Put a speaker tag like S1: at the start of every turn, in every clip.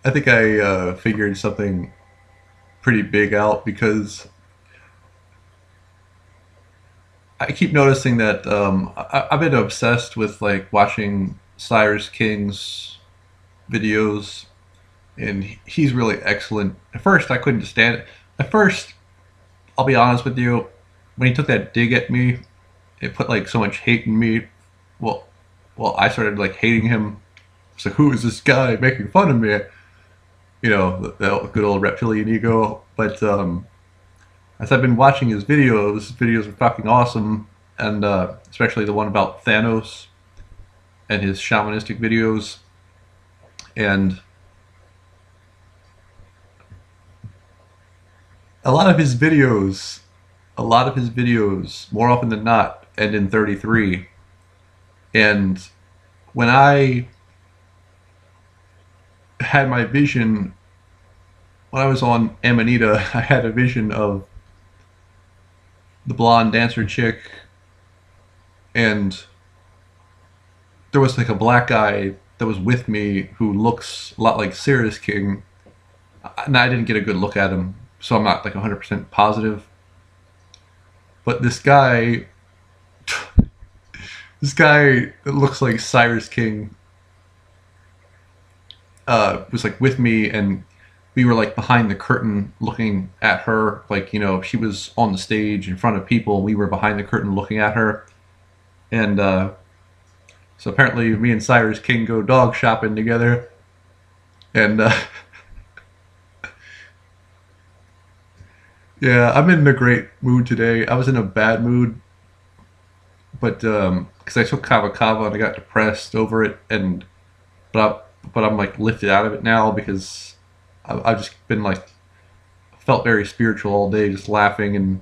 S1: I think I figured something pretty big out because I keep noticing that I've been obsessed with like watching Cyrus King's videos, and he's really excellent. At first, I couldn't stand it. At first, I'll be honest with you, when he took that dig at me, it put like so much hate in me. Well, well, I started like hating him. It's like, who is this guy making fun of me? You know, the good old reptilian ego. But as I've been watching his videos are fucking awesome, and especially the one about Thanos and his shamanistic videos. And a lot of his videos, a lot of his videos, more often than not, end in 33. And when I had my vision, when I was on Amanita, I had a vision of the blonde dancer chick, and there was like a black guy that was with me who looks a lot like Cyrus King, and I didn't get a good look at him, so I'm not like 100% positive. But this guy that looks like Cyrus King, was like with me, and we were like behind the curtain looking at her, like, you know, she was on the stage in front of people. We were behind the curtain looking at her, and so apparently me and Cyrus King go dog shopping together, and yeah, I'm in a great mood today. I was in a bad mood, but because I took kava kava and I got depressed over it, and but I'm like lifted out of it now because I've just been like felt very spiritual all day, just laughing, and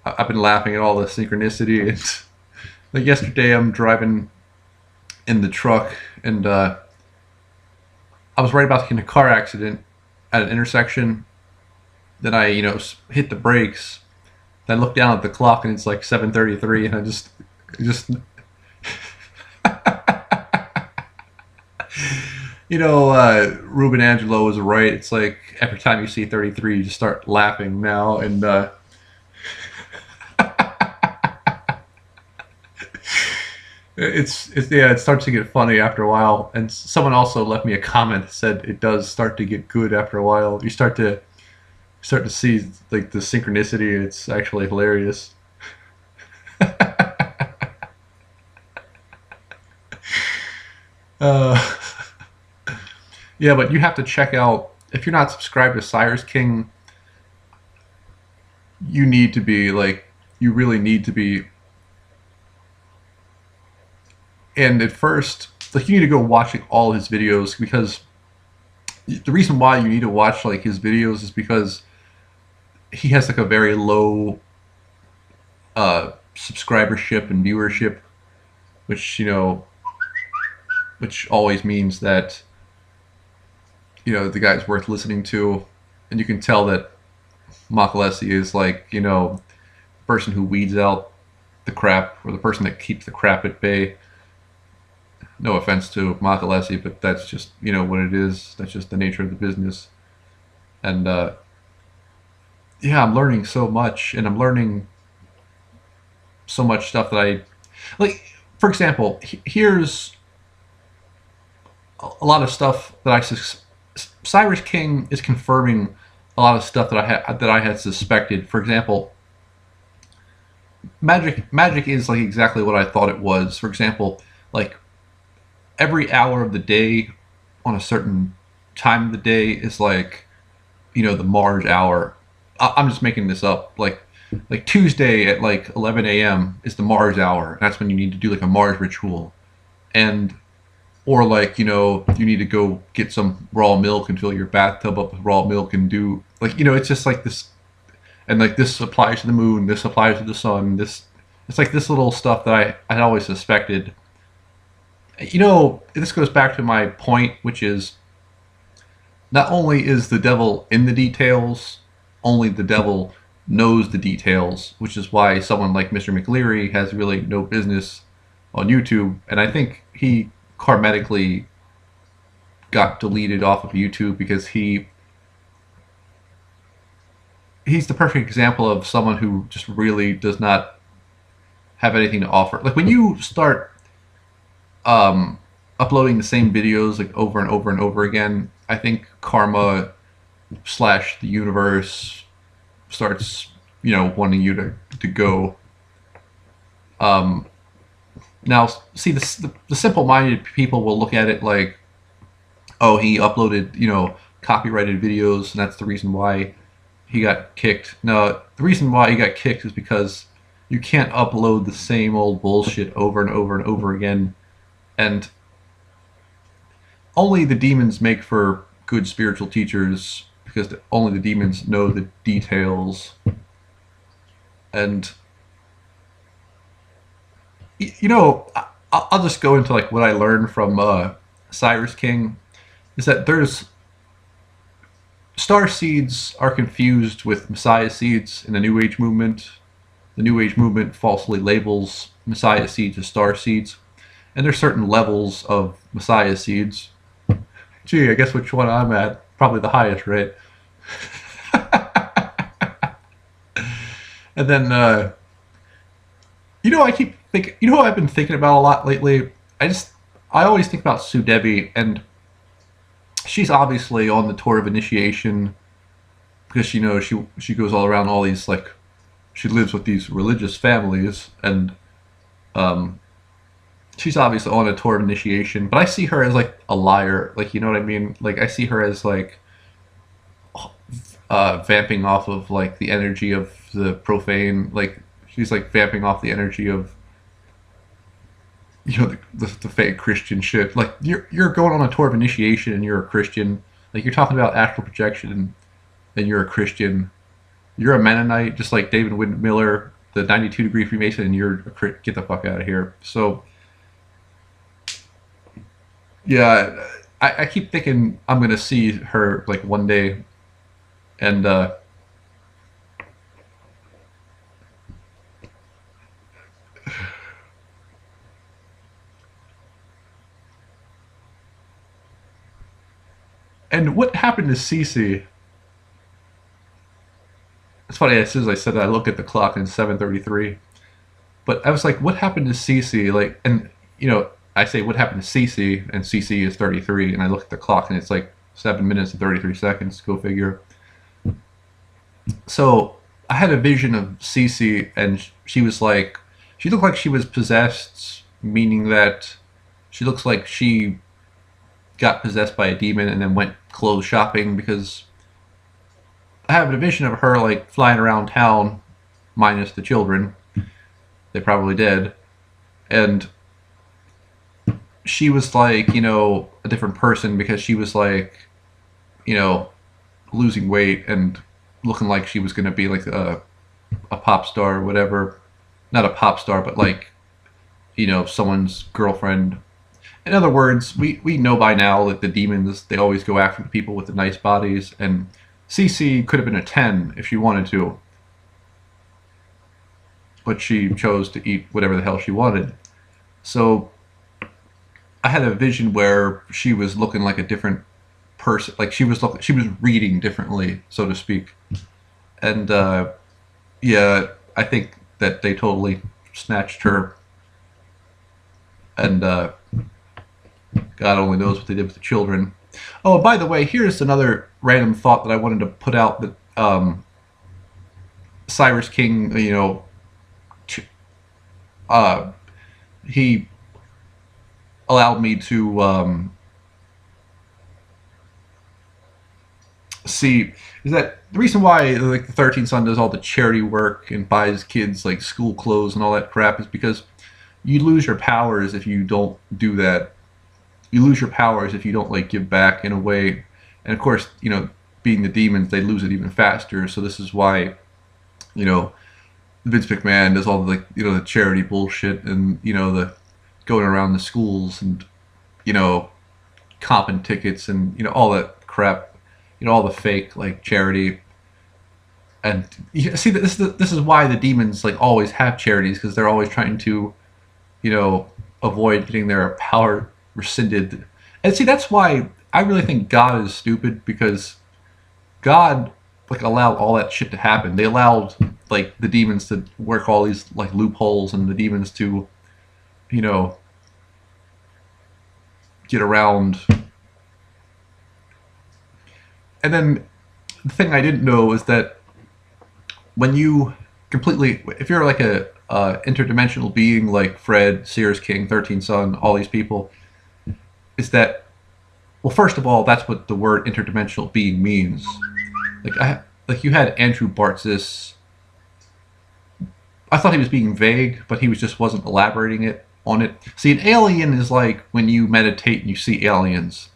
S1: I've been laughing at all the synchronicity. And like yesterday, I'm driving in the truck, and I was right about to get in a car accident at an intersection. Then I, you know, hit the brakes. Then I look down at the clock, and it's like 7:33, and I just you know, Ruben Angelo was right. It's like every time you see 33, you just start laughing now, and it's yeah, it starts to get funny after a while. And someone also left me a comment that said it does start to get good after a while. You start to see like the synchronicity, and it's actually hilarious. Uh, yeah, but you have to check out, if you're not subscribed to Cyrus King, you need to be, like, you really need to be. And at first, like, you need to go watching all his videos, because the reason why you need to watch like his videos is because he has like a very low subscribership and viewership, which, you know, which always means that, you know, the guy's worth listening to. And you can tell that Makalesi is like, you know, the person who weeds out the crap, or the person that keeps the crap at bay. No offense to Makalesi, but that's just, you know, what it is. That's just the nature of the business. And yeah, I'm learning so much, and I'm learning so much stuff that I like. For example, here's a lot of stuff that Cyrus King is confirming a lot of stuff that I had suspected. For example, magic is like exactly what I thought it was. For example, like every hour of the day on a certain time of the day is like, you know, the Mars hour. I'm just making this up. Like Tuesday at like 11 a.m. is the Mars hour. That's when you need to do like a Mars ritual. And or like, you know, you need to go get some raw milk and fill your bathtub up with raw milk and do like, you know, it's just like this. And like this applies to the moon, this applies to the sun, this, it's like this little stuff that I had always suspected. You know, this goes back to my point, which is not only is the devil in the details, only the devil knows the details, which is why someone like Mr. McLeary has really no business on YouTube. And I think he karmatically got deleted off of YouTube because he's the perfect example of someone who just really does not have anything to offer. Like when you start uploading the same videos like over and over and over again, I think karma slash the universe starts, wanting you to go. Now, see, the simple-minded people will look at it like, oh, he uploaded, copyrighted videos, and that's the reason why he got kicked. No, the reason why he got kicked is because you can't upload the same old bullshit over and over and over again. And only the demons make for good spiritual teachers, because only the demons know the details. And I'll just go into like what I learned from Cyrus King is that there's Starseeds are confused with Messiah seeds in the New Age movement. The New Age movement falsely labels Messiah seeds as Starseeds, and there's certain levels of Messiah seeds. Gee, I guess which one I'm at? Probably the highest, right? And then, I keep thinking, who I've been thinking about a lot lately? I always think about Sue Debbie, and she's obviously on the tour of initiation because she goes all around all these, like, she lives with these religious families, and she's obviously on a tour of initiation. But I see her as like a liar, like, you know what I mean? Like, I see her as like vamping off of like the energy of the profane, like she's like vamping off the energy of the fake Christian shit. Like you're going on a tour of initiation and you're a Christian. Like you're talking about astral projection and you're a Christian. You're a Mennonite, just like David Miller, the 92 degree Freemason, and you're get the fuck out of here. So yeah, I keep thinking I'm gonna see her like one day, and and what happened to Cece? It's funny, as soon as I said that, I look at the clock and it's 7:33. But I was like, what happened to Cece? Like, and I say what happened to Cece, and Cece is 33, and I look at the clock and it's like 7 minutes and 33 seconds. Go figure. So I had a vision of Cece, and she was like, she looked like she was possessed, meaning that she looks like she got possessed by a demon and then went clothes shopping, because I have a vision of her like flying around town, minus the children. They probably did. And she was like, a different person, because she was like, losing weight and looking like she was going to be like a pop star or whatever. Not a pop star, but like, someone's girlfriend. In other words, we know by now that the demons, they always go after the people with the nice bodies, and Cece could have been a 10 if she wanted to. But she chose to eat whatever the hell she wanted. So I had a vision where she was looking like a different person, like she was reading differently, so to speak. And yeah, I think that they totally snatched her, and God only knows what they did with the children. Oh, by the way, here's another random thought that I wanted to put out, that Cyrus King, he allowed me to see, is that the reason why like the 13th Son does all the charity work and buys kids like school clothes and all that crap is because you lose your powers if you don't do that. You lose your powers if you don't like give back in a way. And of course, being the demons, they lose it even faster. So this is why, Vince McMahon does all the like, the charity bullshit, and the going around the schools and comping tickets and all that crap, all the fake like charity. And you see, this is why the demons like always have charities, because they're always trying to avoid getting their power rescinded. And see, that's why I really think God is stupid because God like allowed all that shit to happen. They allowed like the demons to work all these like loopholes and the demons to, you know, get around. And then the thing I didn't know is that when you completely, if you're like a interdimensional being like Fred, Cyrus King, 13 Son, all these people, is that, well, first of all, that's what the word interdimensional being means. Like you had Andrew Bartzis. I thought he was being vague, but he was just wasn't elaborating it on it. See, an alien is like when you meditate and you see aliens.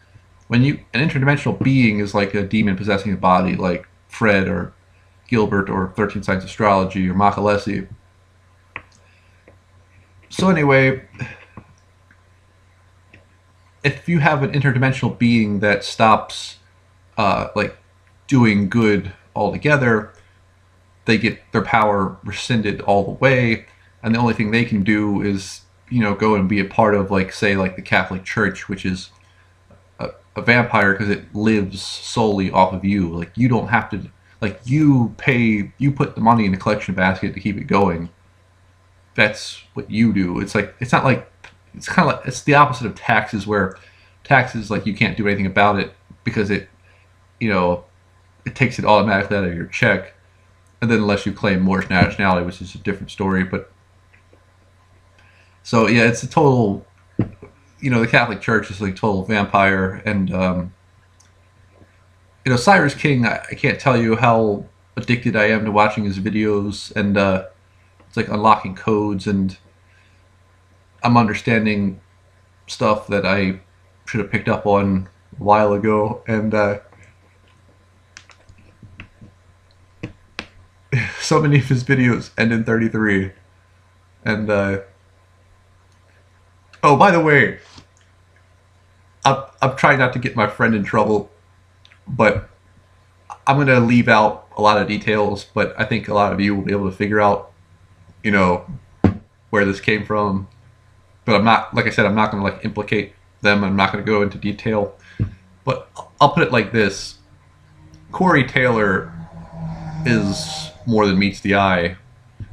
S1: An interdimensional being is like a demon possessing a body, like Fred or Gilbert or 13 Science Astrology or Macalesi. So anyway, if you have an interdimensional being that stops like doing good altogether, they get their power rescinded all the way, and the only thing they can do is, you know, go and be a part of, like, say, like the Catholic Church, which is a vampire because it lives solely off of you. Like, you don't have to, like, you put the money in the collection basket to keep it going. That's what you do. It's like, it's not like, it's kind of like, it's the opposite of taxes, where taxes, like, you can't do anything about it because it, you know, it takes it automatically out of your check. And then unless you claim Moorish nationality, which is a different story. But so yeah, it's a total, you know, the Catholic Church is like total vampire. And you know, Cyrus King, I can't tell you how addicted I am to watching his videos, and it's like unlocking codes, and I'm understanding stuff that I should have picked up on a while ago. And so many of his videos end in 33. And oh, by the way, I'm trying not to get my friend in trouble, but I'm going to leave out a lot of details, but I think a lot of you will be able to figure out, you know, where this came from. But I'm not, like I said, I'm not going to like implicate them. I'm not going to go into detail. But I'll put it like this. Corey Taylor is more than meets the eye.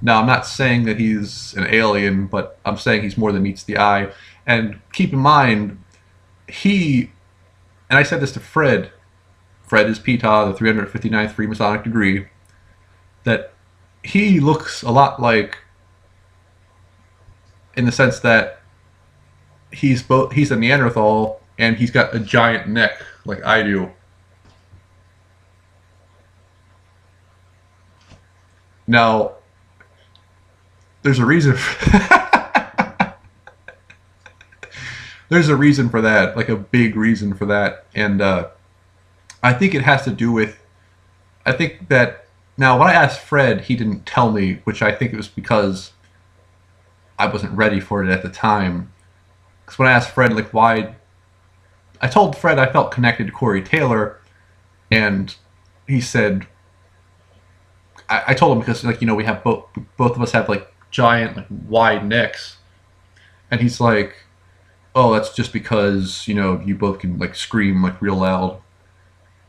S1: Now, I'm not saying that he's an alien, but I'm saying he's more than meets the eye. And keep in mind, and I said this to Fred is Ptah, the 359th Freemasonic degree, that he looks a lot like, in the sense that he's a Neanderthal and he's got a giant neck like I do. Now, there's a reason there's a reason for that, like a big reason for that. And I think it has to do with, I think that, now when I asked Fred, he didn't tell me, which I think it was because I wasn't ready for it at the time. Because when I asked Fred, like, why, I told Fred I felt connected to Corey Taylor, and he said, I told him because, like, you know, we have both of us have like giant, like, wide necks, and he's like, oh, that's just because, you know, you both can like scream like real loud.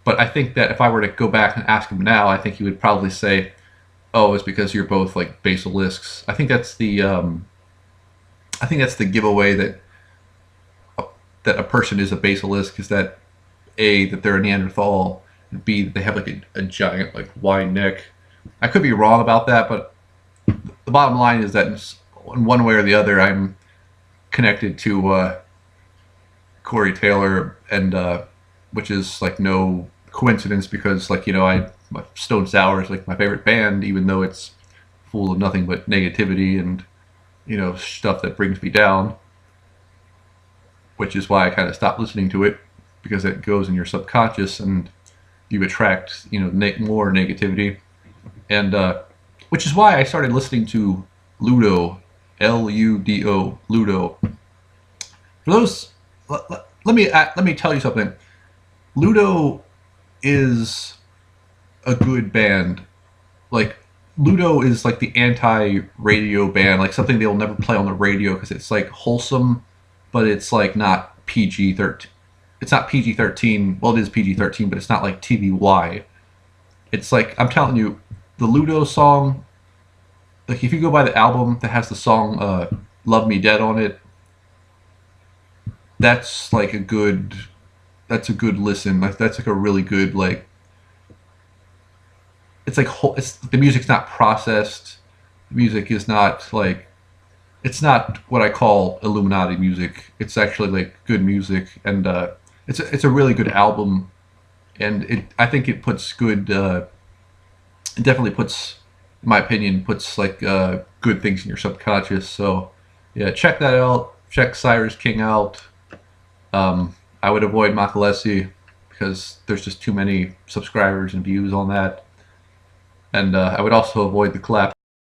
S1: But I think that if I were to go back and ask him now, I think he would probably say, oh, it's because you're both like basilisks. I think that's the giveaway that a person is a basilisk, is that A, that they're a Neanderthal, and B, that they have like a giant like wide neck. I could be wrong about that, but the bottom line is that in one way or the other, I'm connected to Corey Taylor, and which is like no coincidence, because, like, you know, Stone Sour is like my favorite band, even though it's full of nothing but negativity and, you know, stuff that brings me down, which is why I kind of stopped listening to it, because it goes in your subconscious and you attract, you know, more negativity. And which is why I started listening to Ludo, Ludo. Ludo. For those, let me tell you something. Ludo is a good band. Like, Ludo is like the anti-radio band, like something they'll never play on the radio because it's like wholesome, but it's like not PG-13. it's not PG-13. Well, it is PG-13, but it's not like TVY. It's like, I'm telling you, the Ludo song, like if you go by the album that has the song Love Me Dead on it, that's like a good, that's a good listen. Like that's like a really good, like, it's like it's, the music's not processed. The music is not like, it's not what I call Illuminati music. It's actually like good music, and it's a really good album, and I think it puts good, it definitely puts, in my opinion, puts like good things in your subconscious. So yeah, check that out. Check Cyrus King out. I would avoid Makalesi because there's just too many subscribers and views on that, and I would also avoid the collab